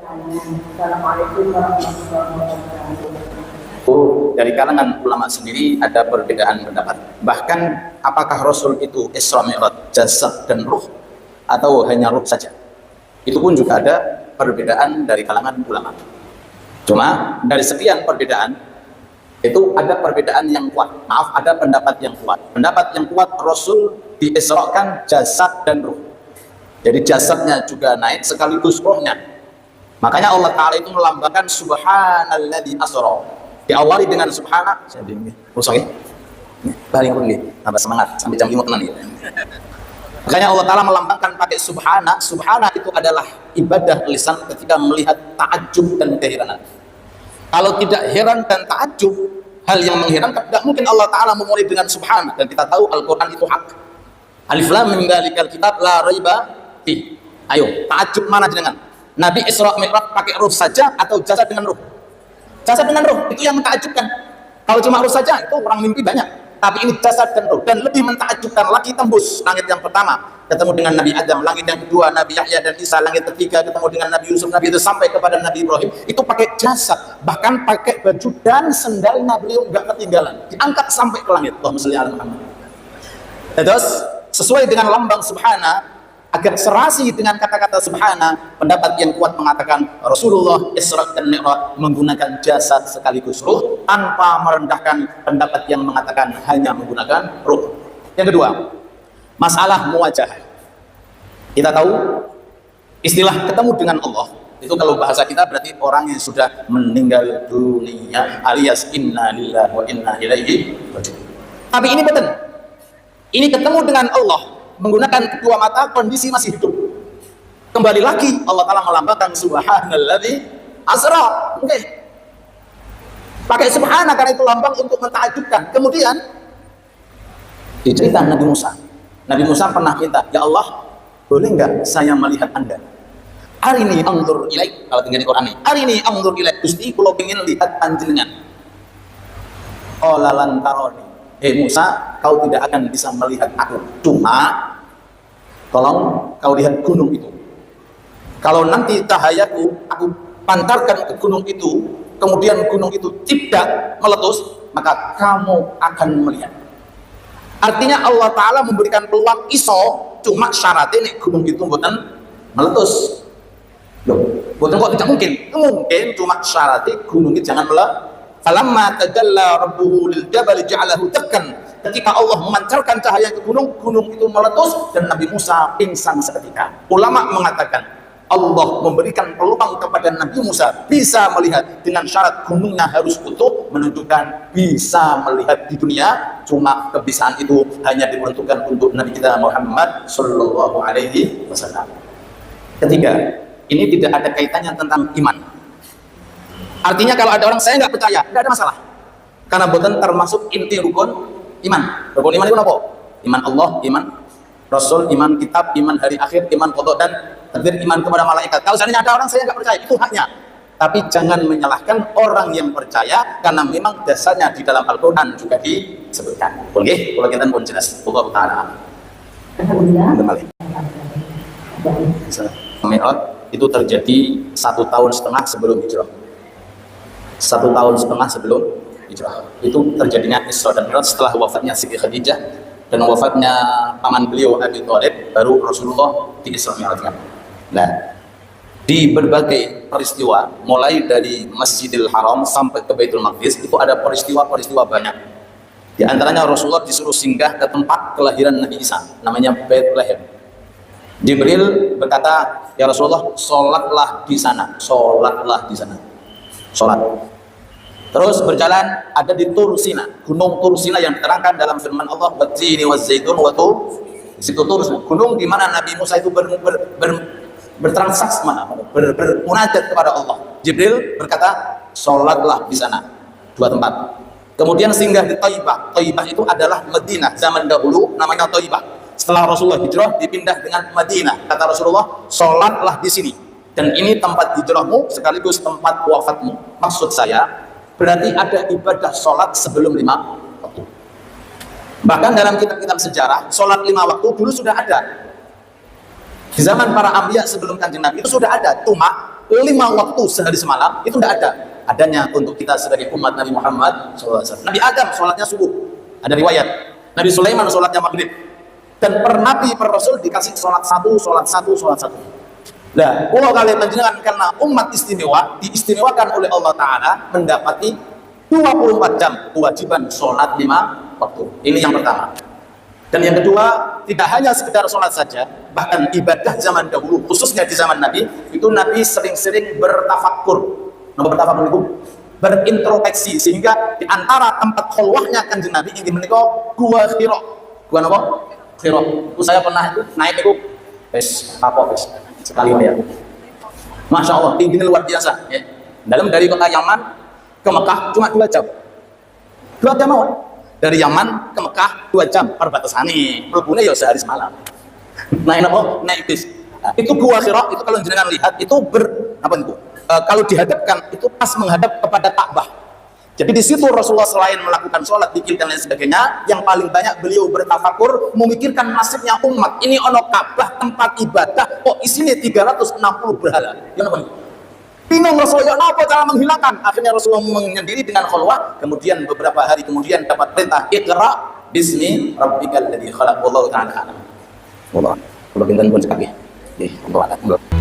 Assalamualaikum warahmatullahi wabarakatuh. Dari kalangan ulama sendiri ada perbedaan pendapat. Bahkan apakah Rasul itu Isra Mi'raj jasad dan ruh atau hanya ruh saja? Itu pun juga ada perbedaan dari kalangan ulama. Cuma dari sekian perbedaan itu ada perbedaan yang kuat. Maaf, ada pendapat yang kuat. Pendapat yang kuat Rasul diisrakan jasad dan ruh. Jadi jasadnya juga naik sekaligus ruhnya. Makanya Allah Ta'ala itu melambangkan subhanalladzi asra. Diawali dengan subhana. Saya bingung. Rusak ya? Paling pergi. Tambah semangat sampai jam 5 tenan ya. Makanya Allah Ta'ala melambangkan pakai subhana. Subhana itu adalah ibadah lisan ketika melihat ta'ajub dan keheranan. Kalau tidak heran dan ta'ajub, hal yang mengherankan, tidak mungkin Allah Ta'ala memulai dengan subhana. Dan kita tahu Al-Quran itu hak. Alif lam mim dzalikal kitab la raiba fi. Ayo, ta'ajub mana jenengan? Nabi Isra Mi'raj pakai ruh saja atau jasad dengan ruh? Jasad dengan ruh, itu yang mentakjubkan. Kalau cuma ruh saja, itu orang mimpi banyak. Tapi ini jasad dan ruh. Dan lebih mentakjubkan lagi, tembus langit yang pertama ketemu dengan Nabi Adam, langit yang kedua Nabi Yahya dan Isa, langit ketiga ketemu dengan Nabi Yusuf, Nabi itu sampai kepada Nabi Ibrahim, itu pakai jasad, bahkan pakai baju dan sendalnya beliau nggak ketinggalan, diangkat sampai ke langit. Allahumma sholli ala Muhammad. Terus sesuai dengan lambang subhana, agar serasi dengan kata-kata subhana, pendapat yang kuat mengatakan Rasulullah Isra dan Mi'raj menggunakan jasad sekaligus ruh tanpa merendahkan pendapat yang mengatakan hanya menggunakan ruh. Yang kedua, masalah muwajah. Kita tahu istilah ketemu dengan Allah itu kalau bahasa kita berarti orang yang sudah meninggal dunia, alias inna lillahi wa inna ilaihi raji'un. Tapi ini betul. Ini ketemu dengan Allah menggunakan kedua mata, kondisi masih hidup. Kembali lagi Allah Ta'ala melambangkan subhanalladzi asra. Oke. Pakai subhana karena itu lambang untuk mentakjubkan. Kemudian dicerita Nabi Musa. Nabi Musa pernah minta, "Ya Allah, boleh nggak saya melihat Anda? Arini anzur ilaik." Kalau tinggal di Quran ini, "Arini anzur ilaik." Gusti, kalau ingin lihat panjenengan. Qala lan tarani. Musa, kau tidak akan bisa melihat aku. Cuma tolong kau lihat gunung itu. Kalau nanti cahayaku aku pantarkan ke gunung itu, kemudian gunung itu tidak meletus, maka kamu akan melihat. Artinya Allah Ta'ala memberikan peluang iso, cuma syaratnya nih gunung itu bukan meletus. Loh, bukan kok tidak mungkin. Mungkin, cuma syaratnya gunung itu jangan meletus. Falamma tajalla rabbuhu lil jabal ja'alahu dakkan. Ketika Allah memancarkan cahaya ke gunung, gunung itu meletus dan Nabi Musa pingsan seketika. Ulama mengatakan Allah memberikan peluang kepada Nabi Musa bisa melihat dengan syarat gunungnya harus utuh, menunjukkan bisa melihat di dunia. Cuma kebisaan itu hanya diperuntukkan untuk Nabi kita Muhammad sallallahu alaihi wasallam. Ketiga, ini tidak ada kaitannya tentang iman. Artinya kalau ada orang saya nggak percaya, nggak ada masalah. Karena bukan termasuk inti rukun iman. Rukun iman itu apa? Iman Allah, iman Rasul, iman kitab, iman hari akhir, iman qada dan takdir, iman kepada malaikat. Kalau seandainya ada orang saya nggak percaya, itu haknya. Tapi jangan menyalahkan orang yang percaya, karena memang dasarnya di dalam Al-Quran juga disebutkan. Oke, kalau kita pun jelas. Allah Ta'ala. Mi'raj itu terjadi 1,5 tahun sebelum hijrah. 1,5 tahun sebelum hijrah itu terjadinya Isra dan Mi'raj setelah wafatnya Siti Khadijah dan wafatnya paman beliau Abi Thalib, baru Rasulullah di Isra Mi'rajkan. Nah, di berbagai peristiwa mulai dari Masjidil Haram sampai ke Baitul Maqdis itu ada peristiwa-peristiwa banyak. Di antaranya Rasulullah disuruh singgah ke tempat kelahiran Nabi Isa, namanya Bethlehem. Jibril berkata, "Ya Rasulullah, sholatlah di sana, sholatlah di sana." Sholat. Terus berjalan ada di Tur Sina, gunung Tur Sina yang diterangkan dalam firman Allah, "Wattini wazzaitun wa tur." Di situ Tur Sina, gunung di mana Nabi Musa itu bertransaksi, bermunajat kepada Allah. Jibril berkata, "Sholatlah di sana." Dua tempat. Kemudian singgah di Thaibah. Thaibah itu adalah Madinah zaman dahulu, namanya Thaibah. Setelah Rasulullah hijrah dipindah dengan Madinah. Kata Rasulullah, "Sholatlah di sini. Dan ini tempat hijrahmu sekaligus tempat wafatmu." Maksud saya, berarti ada ibadah sholat sebelum 5 waktu. Bahkan dalam kitab-kitab sejarah, sholat 5 waktu dulu sudah ada. Di zaman para anbiya sebelum Kanjeng Nabi itu sudah ada. Cuma 5 waktu sehari semalam itu tidak ada. Adanya untuk kita sebagai umat Nabi Muhammad SAW. Nabi Adam sholatnya subuh, ada riwayat. Nabi Sulaiman sholatnya maghrib. Dan per Nabi, per Rasul dikasih sholat satu. Nah, kalau kalian menjenengan karena umat istimewa, diistimewakan oleh Allah Ta'ala mendapati 24 jam kewajiban sholat 5 waktu. Ini yang pertama. Dan yang kedua, tidak hanya sekedar sholat saja, bahkan ibadah zaman dahulu, khususnya di zaman Nabi, itu Nabi sering-sering bertafakur. Bertafakur itu berintrospeksi, sehingga di antara tempat kholwahnya Kanjeng Nabi ingin menikah gua Hira. Gua apa? Hira. Itu saya pernah naik itu, sekali ya. Masya Allah, tingginya luar biasa. Ya. Dalam dari kota Yaman ke Mekah cuma 2 jam. 2 jam awal. Dari Yaman ke Mekah 2 jam perbatasan ini. Melebunnya ya sehari semalam. Naik apa? Naik bis. Nah, itu gua Hira, itu kalau jenengan lihat itu kalau dihadapkan itu pas menghadap kepada Ka'bah. Jadi di situ Rasulullah selain melakukan sholat, zikir dan lain sebagainya, yang paling banyak beliau bertafakur memikirkan nasibnya umat. Ini ono Ka'bah tempat ibadah, kok isinya 360 berhala. Yang apa? Bingung Rasulullah, apa cara menghilangkan? Akhirnya Rasulullah menyendiri dengan kholwah. Kemudian beberapa hari kemudian dapat perintah Iqra bismi rabbikal ladzi khalaq. Wallahu ta'ala alam. Wallah, kalau pinten pun sekali. Allah.